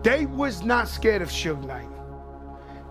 They was not scared of Suge Knight.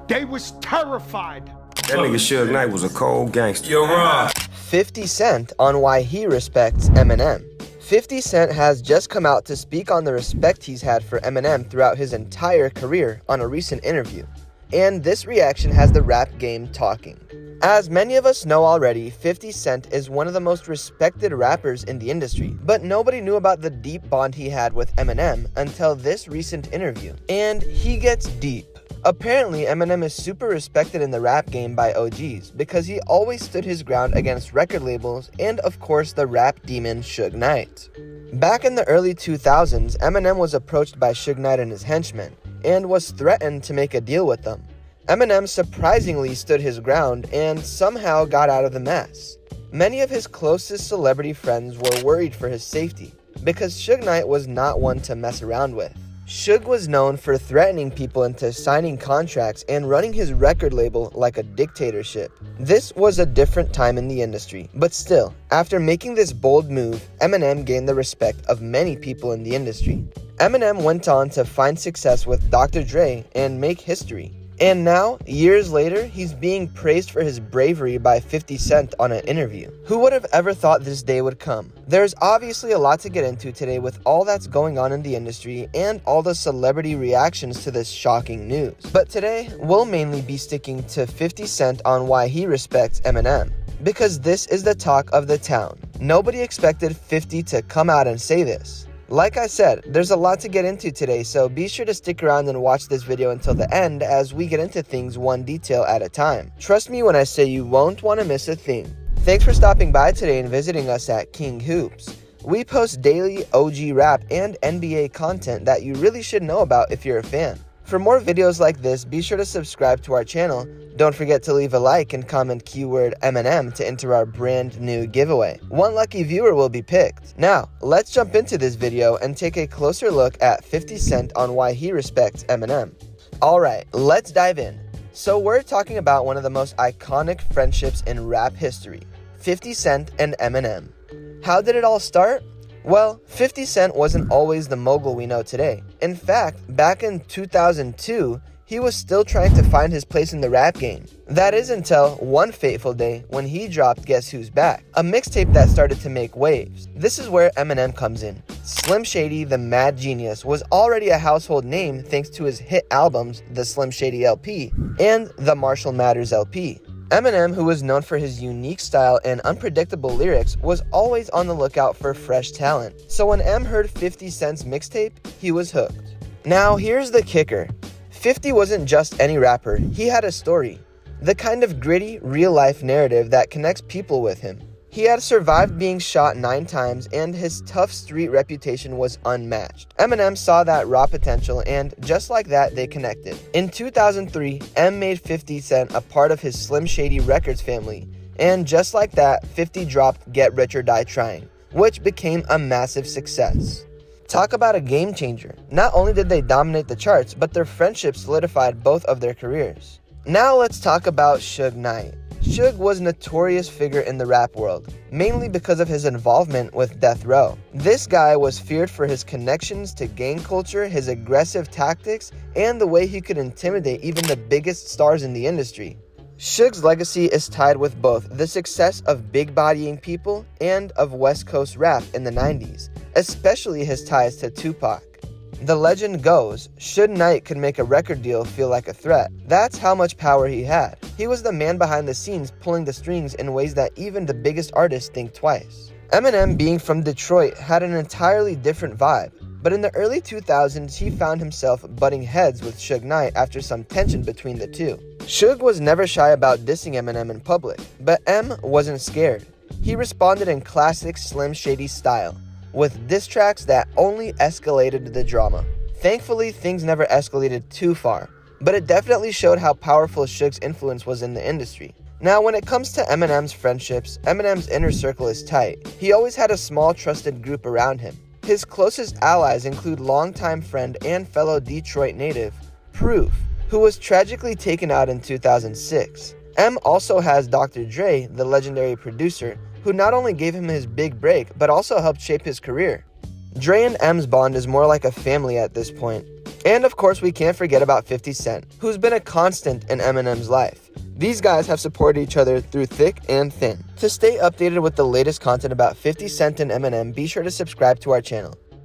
They was terrified. That nigga Suge Knight was a cold gangster. Yo, Ron. 50 Cent on why he respects Eminem. 50 Cent has just come out to speak on the respect he's had for Eminem throughout his entire career on a recent interview. And this reaction has the rap game talking. As many of us know already, 50 Cent is one of the most respected rappers in the industry, but nobody knew about the deep bond he had with Eminem until this recent interview. And he gets deep. Apparently, Eminem is super respected in the rap game by OGs because he always stood his ground against record labels and, of course, the rap demon Suge Knight. Back in the early 2000s, Eminem was approached by Suge Knight and his henchmen and was threatened to make a deal with them. Eminem surprisingly stood his ground and somehow got out of the mess. Many of his closest celebrity friends were worried for his safety because Suge Knight was not one to mess around with. Suge was known for threatening people into signing contracts and running his record label like a dictatorship. This was a different time in the industry, but still, after making this bold move, Eminem gained the respect of many people in the industry. Eminem went on to find success with Dr. Dre and make history. And now, years later, he's being praised for his bravery by 50 Cent on an interview. Who would have ever thought this day would come? There's obviously a lot to get into today with all that's going on in the industry and all the celebrity reactions to this shocking news. But today, we'll mainly be sticking to 50 Cent on why he respects Eminem, because this is the talk of the town. Nobody expected 50 to come out and say this. Like I said, there's a lot to get into today, so be sure to stick around and watch this video until the end as we get into things one detail at a time. Trust me when I say you won't want to miss a thing. Thanks for stopping by today and visiting us at King Hoops. We post daily OG rap and NBA content that you really should know about if you're a fan. For more videos like this, be sure to subscribe to our channel. Don't forget to leave a like and comment keyword Eminem to enter our brand new giveaway. One lucky viewer will be picked. Now, let's jump into this video and take a closer look at 50 Cent on why he respects Eminem. Alright, let's dive in. So we're talking about one of the most iconic friendships in rap history, 50 Cent and Eminem. How did it all start? Well, 50 Cent wasn't always the mogul we know today. In fact, back in 2002, he was still trying to find his place in the rap game. That is until one fateful day when he dropped Guess Who's Back, a mixtape that started to make waves. This is where Eminem comes in. Slim Shady, the Mad Genius, was already a household name thanks to his hit albums, the Slim Shady LP and the Marshall Mathers LP. Eminem, who was known for his unique style and unpredictable lyrics, was always on the lookout for fresh talent. So when M heard 50 Cent's mixtape, he was hooked. Now here's the kicker. 50 wasn't just any rapper, he had a story. The kind of gritty, real-life narrative that connects people with him. He had survived being shot 9 times and his tough street reputation was unmatched. Eminem saw that raw potential and just like that, they connected. In 2003, M made 50 Cent a part of his Slim Shady Records family. And just like that, 50 dropped Get Rich or Die Trying, which became a massive success. Talk about a game changer. Not only did they dominate the charts, but their friendship solidified both of their careers. Now let's talk about Suge Knight. Suge was a notorious figure in the rap world, mainly because of his involvement with Death Row. This guy was feared for his connections to gang culture, his aggressive tactics, and the way he could intimidate even the biggest stars in the industry. Suge's legacy is tied with both the success of big bodying people and of West Coast rap in the 90s, especially his ties to Tupac. The legend goes, Suge Knight could make a record deal feel like a threat. That's how much power he had. He was the man behind the scenes pulling the strings in ways that even the biggest artists think twice. Eminem, being from Detroit, had an entirely different vibe. But in the early 2000s, he found himself butting heads with Suge Knight after some tension between the two. Suge was never shy about dissing Eminem in public, but M wasn't scared. He responded in classic Slim Shady style, with diss tracks that only escalated the drama. Thankfully, things never escalated too far, but it definitely showed how powerful Suge's influence was in the industry. Now, when it comes to Eminem's friendships, Eminem's inner circle is tight. He always had a small, trusted group around him. His closest allies include longtime friend and fellow Detroit native, Proof, who was tragically taken out in 2006. M also has Dr. Dre, the legendary producer, who not only gave him his big break, but also helped shape his career. Dre and M's bond is more like a family at this point. And of course, we can't forget about 50 Cent, who's been a constant in Eminem's life. These guys have supported each other through thick and thin. To stay updated with the latest content about 50 Cent and Eminem, be sure to subscribe to our channel.